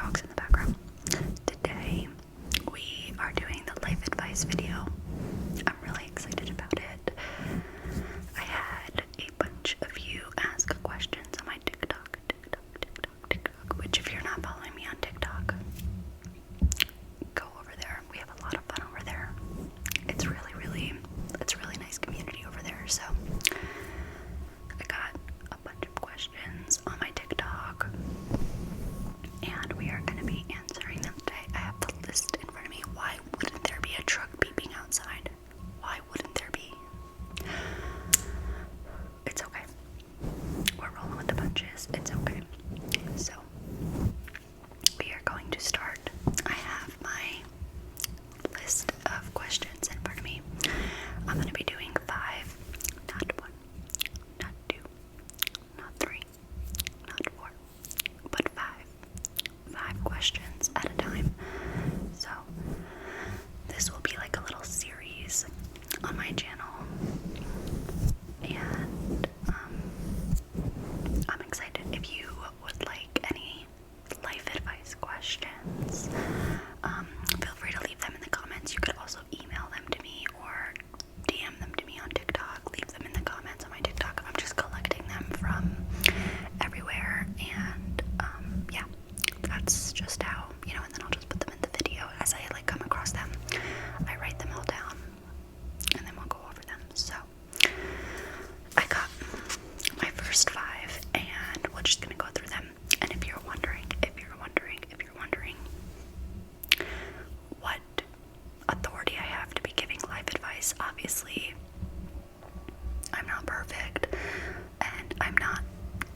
dogs in the background. Today we are doing the life advice video. I'm really excited about it. I had a bunch of you ask questions on my TikTok, which if you're not following me on TikTok, go over there. We have a lot of fun over there. It's a really nice community over there. So I got a bunch of questions on my TikTok, and we are going to be answering them today. I have the list in front of me. Why wouldn't there be a truck beeping outside? Why wouldn't there be? It's okay. We're rolling with the punches. It's okay. So we are going to start. I have my list of questions in front of me. I'm going to be doing 5, not 1, not 2, not 3, not 4, but 5 questions at a time. So this will be like a little series on my channel, and I'm excited. If you would like any life advice questions, feel free to leave them in the comments. You could also email them to me or DM them to me on TikTok. Leave them in the comments on my TikTok. I'm just collecting them from everywhere, and yeah, that's just how, and then I'll just put them in the video as I come across them. I write them all down, and then we'll go over them. So I got my first 5, and we're just gonna go through them. And if you're wondering what authority I have to be giving life advice, obviously I'm not perfect, and I'm not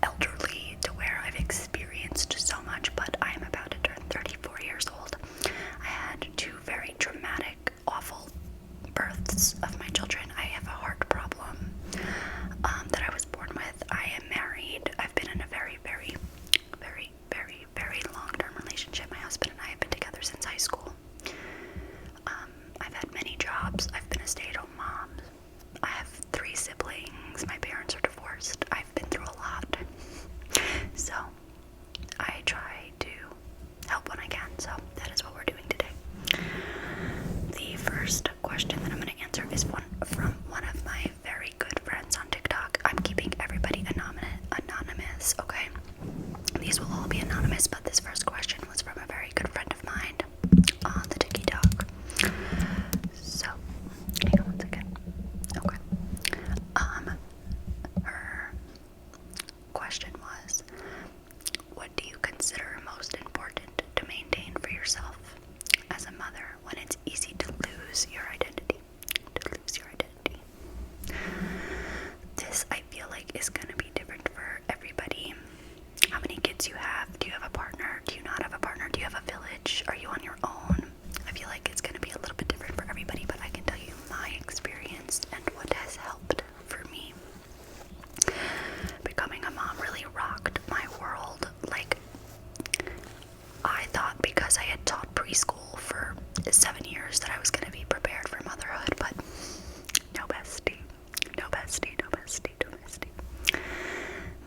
elderly to where I've experienced so much, but I am about to turn 34 years old. I had 2 very traumatic, awful births of my children. I have a heart problem that I was born with. I am married. I've been in a very, very, very, very, very long-term relationship. My husband and I have been together since high school. I've had many jobs. I've been a stay-at-home mom. I have 3 siblings. My parents are divorced. I've been through a lot. So I try to help when I can. So that is what we're doing today. The first question that I'm going to answer is from one of my very good friends on TikTok. I'm keeping everybody anonymous, okay? These will all be anonymous, but this first question was from a very good friend of mine on the TikTok. So, hang on one second. Okay. Her question was, what do you consider most important to maintain for yourself as a mother when it's easy to lose your identity? This, I feel like, is going to be different for everybody. How many kids you have? Do you have a partner? Do you not have a partner? Do you have a village? Are you on your own? I feel like it's going to be a little bit different for everybody, but I can tell you my experience and what has helped for me. Becoming a mom really rocked my world. I thought because I had taught preschool for 7 years that I was going to be prepared for motherhood, but no bestie.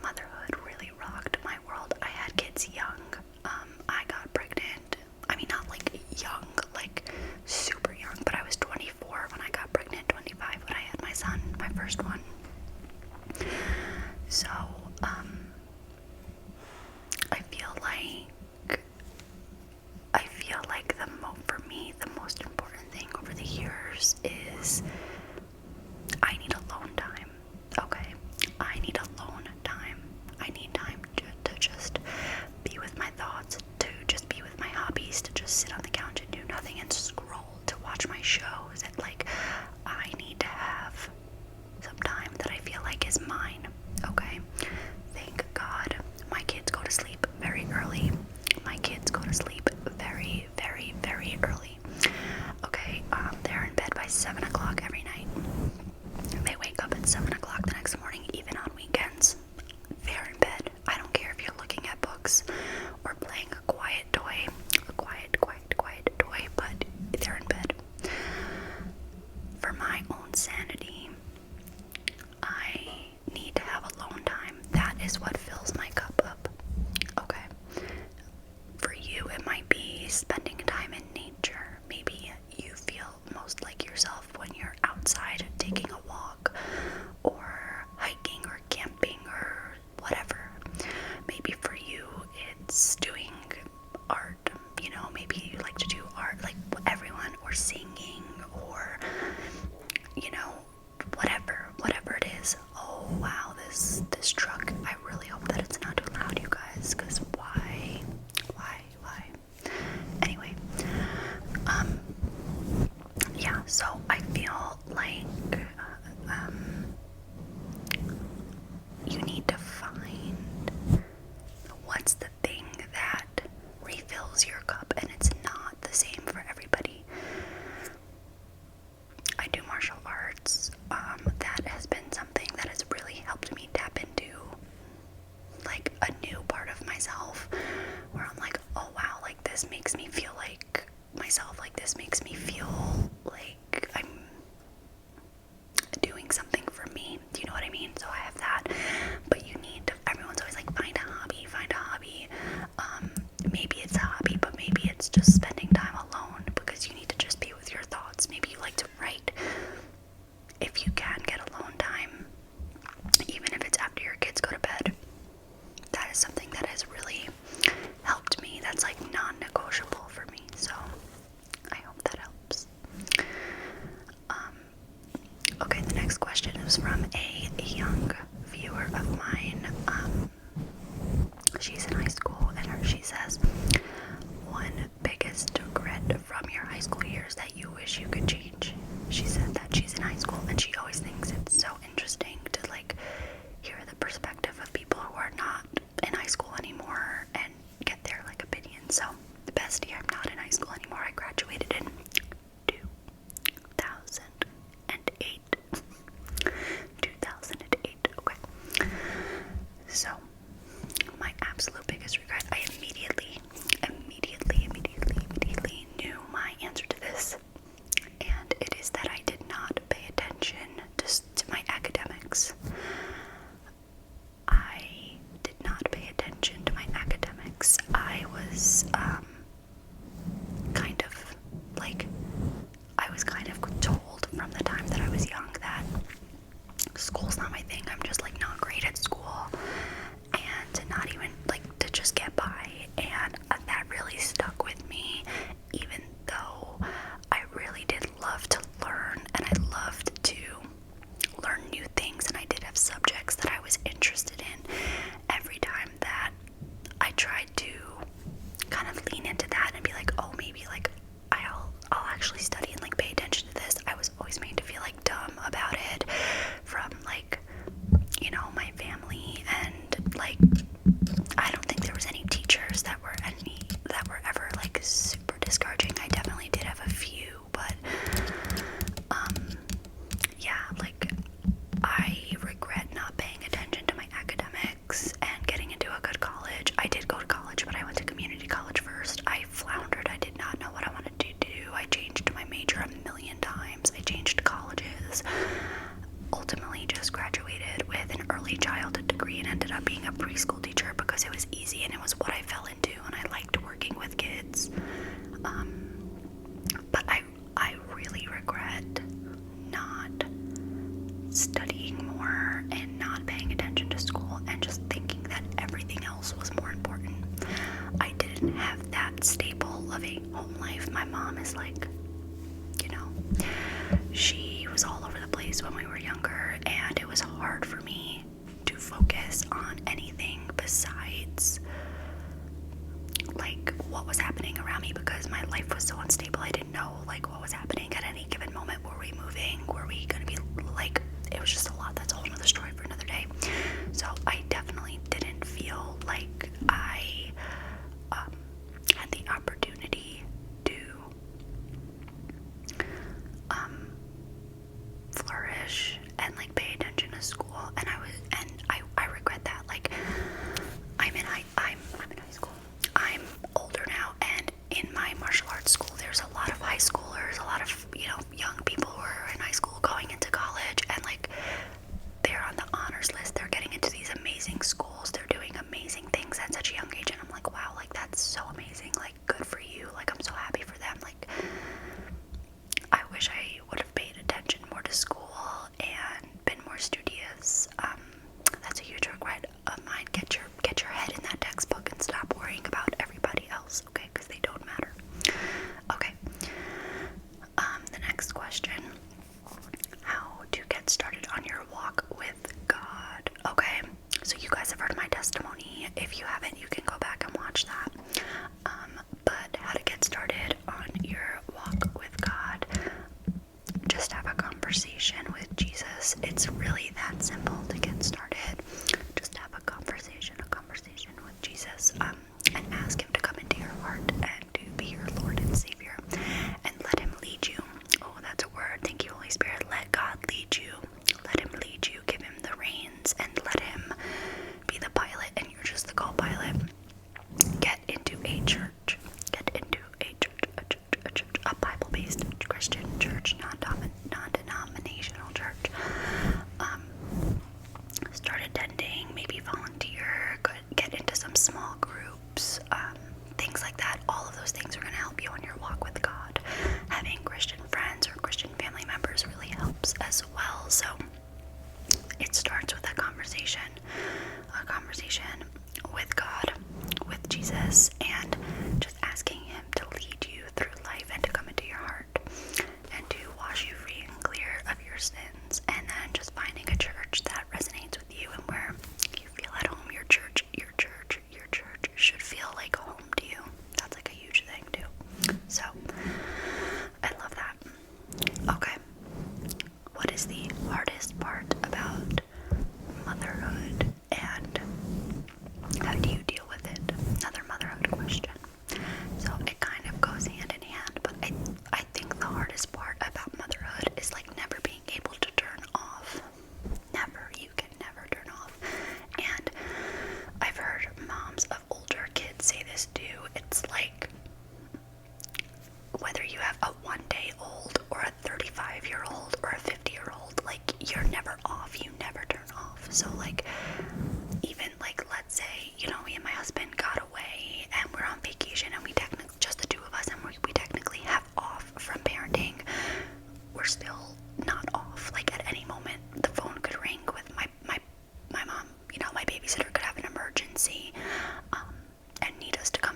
Motherhood really rocked my world. I had kids young. I got pregnant. I mean, not young, super young, but I was 24 when I got pregnant, 25 when I had my son, my first one. So, for me, the most important thing over the years is I need alone time, okay? I need alone time. I need time to just be with my thoughts, to just be with my hobbies, to just sit on the couch and do nothing and scroll, to watch my shows. I need to have some time that I feel like is mine, okay? Thank God my kids go to sleep very early. My kids go to sleep very, very, very early. Okay, they're in bed by 7 o'clock every night. They wake up at 7 o'clock the next morning, even on weekends. They're in bed. I don't care if you're looking at books or playing a quiet toy, but they're in bed. For my own sanity, I need to have alone time. That is what fills my cup up. Okay. For you, it fills your cup, and it's not the same for everybody. I do martial arts. That has been something that has really helped me tap into like a new part of myself, where I'm like, oh wow, like this makes me feel like myself, like this makes me feel like I'm doing something for me. Do you know what I mean? So I have that. But you need to, everyone's always like, find a hobby, find a hobby. Maybe it's a hobby, but maybe it's just spending time alone, because you need to just be with your thoughts. Maybe you like to write. If you can get alone time, even if it's after your kids go to bed, that is something that has really helped me. That's like non-negotiable for me. So I hope that helps. Okay, the next question is from a young viewer of mine. She's in high school, and she says, one biggest regret from your high school years that you wish you could change. She said that she's in high school, and she always thinks it's so interesting to like hear the perspective of people who are not in high school anymore and get their like opinions. So, the bestie, I'm not in high school anymore. I graduated in 2008. 2008. Okay. So, my absolute biggest regret, I immediately knew my answer to this, and it is that I did not pay attention to my academics. I did not pay attention to my academics. I was kind of told from the time that I was young that school's not my thing. I'm just like not great at school, and to not even like to just get by, and that really stuck with me, even though I really did love to learn, and I loved to learn new things, and I did have subjects that I was interested in. Every time that I tried to kind of lean into that and be like, oh, maybe like I'll actually study and like pay attention to this, I was always made to feel like dumb about it from like, you know, my family, and like I don't think there was any teachers that were ever like super discouraging. I definitely did have a few, but yeah, like I regret not paying attention to my academics and getting into a good college. I did go to college, but I went to community college first. I floundered. I did not know what I wanted to do. I changed my major a million times. I changed colleges. Ultimately just graduated with an early childhood degree and ended up being a preschool teacher because it was easy and it was what I fell into, and I liked working with kids. But I really regret not studying more and not paying attention to school and just thinking that everything else was more important. I didn't have that staple of a home life. My mom is like, you know, she was all over the place when we were younger, and it was hard for me to focus on anything besides like what was happening around me, because my life was so unstable. I didn't know like what was happening at any given moment. Were we moving? Were we gonna be like, it was just a lot. That's a whole nother story for another day. So I definitely didn't feel like I had the opportunity to flourish and like pay attention to school, and I regret that. Like I'm in high school. I'm older now, and in my martial arts school there's a lot of high schoolers, a lot of, you know, young people who are in high school going into college, and like they're on the honors list. They're getting into these amazing schools. They're doing amazing things at such a young age, and I'm like, wow, like that's so amazing. Like good for you. Like I'm so happy for them. Like I wish I would have paid attention more to school and been more studious. That's a huge regret of mine. Get your head in that textbook and stop worrying about everybody else, okay? Because they don't matter. Okay. The next question: how to get started on your walk with God? Okay. So you guys have heard my testimony. If you haven't, you can go back and watch that. But how to get started on your walk with God? Just have a conversation with Jesus. It's really that simple to get started. Just have a conversation with Jesus, and ask him to come into your heart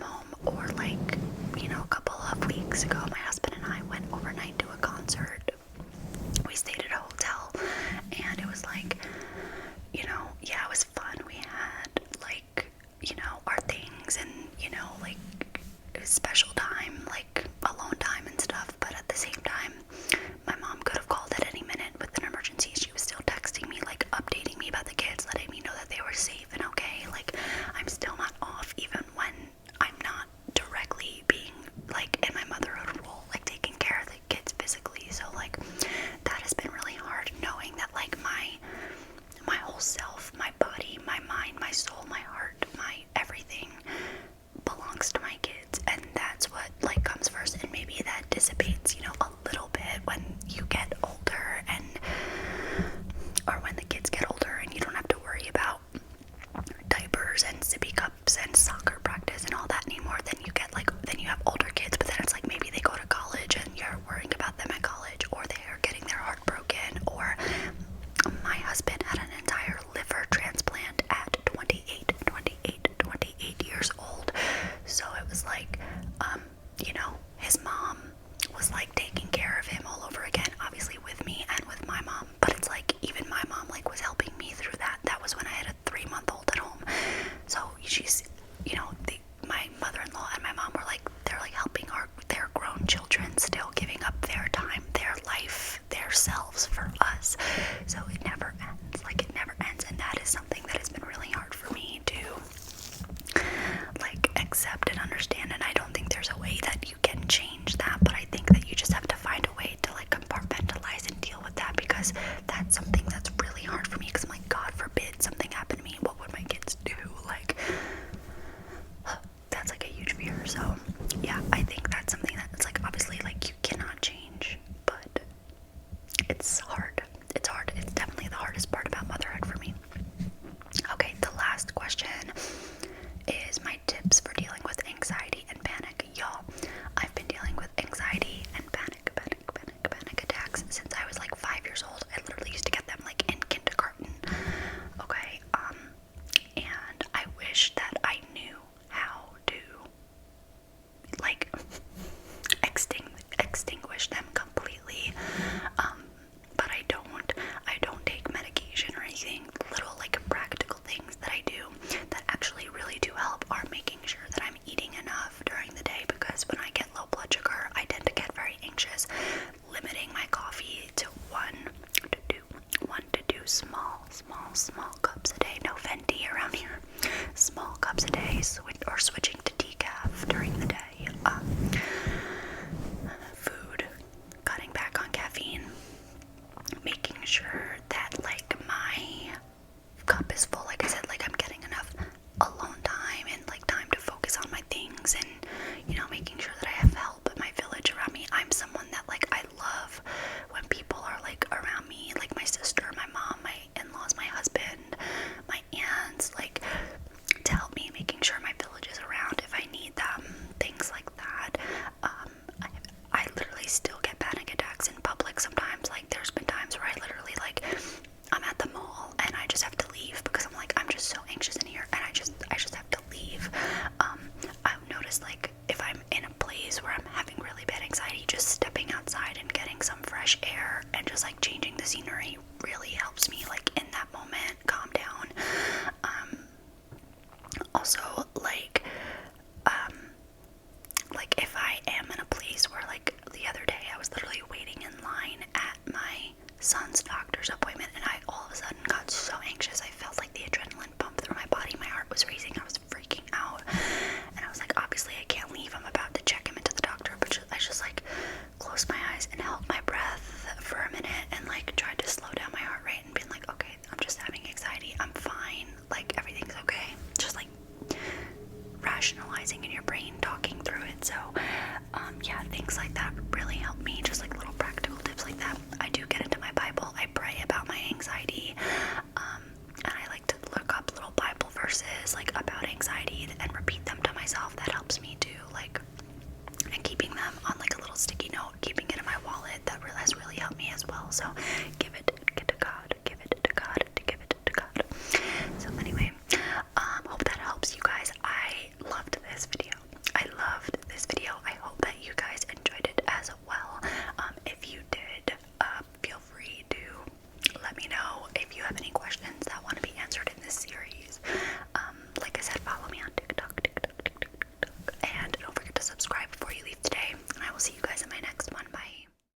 home, or like, a couple of weeks ago, my husband and I went overnight to a concert. We stayed at a hotel, and it was like, yeah, it was fun. We had like, our things, and like, it was special time, like alone time and stuff. But at the same time, my mom could have called at any minute with an emergency. She was still texting me, like updating me about the kids, letting me know that they were safe and okay. Like, I'm still not off, even when I'm not directly being like in my motherhood role, like taking care of the kids physically. So like, that has been really hard, knowing that like my whole self, my body, my mind, my soul, my heart, my everything belongs to my kids, and that's what like comes first. And maybe that dissipates, a little bit when you get older, or when the kids get older and you don't have to worry about diapers and sippy cups and soccer practice and all that anymore. Then you have older kids, but then it's like maybe they go to college and you're worrying about them at college, or they are getting their heart broken, or my husband had an entire liver transplant at 28 years old. So it was like, his mom was like taking care of him all over again, obviously with me and with my mom. But it's like, even my mom like was helping me through that. That was when I had a 3-month-old at home. So she's, my mother-in-law and my mom were like, they're like helping their grown children, still giving up their time, their life, their selves for us. So it never ends. Like, it never ends. And that is something that has been really hard for me to like accept and understand. And I don't think there's a way that you can change that, but I think that you just have to find a way to like compartmentalize and deal with that, because that's something that's really hard for me. Because I'm like, God forbid something happened to me, what would my kids do? Like, that's like a huge fear. So yeah, I think that's something that it's like, obviously like you cannot change, but it's hard. It's hard. It's definitely the hardest part about motherhood for me. Okay, the last question is my tips for dealing with anxiety and panic. Y'all, I've been dealing with anxiety and panic attacks since I was like 5 years old. I literally used to get them like in kindergarten. Okay, and I wish that I knew how to like extinguish them completely. But I don't take medication or anything. Little like practical things that I do that actually really do help are making sure that I'm eating enough during the day, because when I get low blood sugar, I tend to get very anxious. Limiting my coffee to one to two small cups a day. No venti around here. Small cups a day, or switching to decaf during the day. Food, cutting back on caffeine, making sure that like my cup is full. Like I said, like I'm getting enough alone time and like time to focus on my things, and making sure that I have help in my village around me. I'm someone that like, I love when people are like around me, like my sister, my mom, my in-laws, my husband, my aunts, like to help me, making sure my village is around if I need them, things like that. I literally still get panic attacks in public sometimes. Like, there's been times where I literally like, I'm at the mall and I just have to leave because I'm like, I'm just so anxious in here, and I just have to leave. I've noticed like, if I'm in a place where I'm having really bad anxiety, just stepping outside and getting some fresh air and just like changing the scenery really helps me like in that moment calm down. Also like if I am in a place where, like the other day I was literally waiting in line at my son's doctor's appointment, and I all of a sudden got so anxious. I felt like the adrenaline pump through my body. My heart was racing. I was freaking out, and I was like, obviously I can't leave. I'm about to check him into the doctor, but I just like closed my eyes and held my breath for a minute and like tried to slow down my heart rate and being like, okay, I'm just having anxiety. I'm fine. Like, everything's okay. Just like rationalizing in your brain, talking through it. So yeah, things like that really help me. Just like little practical tips like that. I do get into my Bible. I pray about my anxiety, and I like to look up little Bible verses like about anxiety and repeat them to myself. That helps me too. Like, and keeping them on like a little sticky note, keeping it in my wallet, that has really helped me as well. So give it to God, give it to God, give it to God. So anyway, hope that helps you guys. I loved this video. questions that want to be answered in this series. Like I said, follow me on TikTok, and don't forget to subscribe before you leave today, and I will see you guys in my next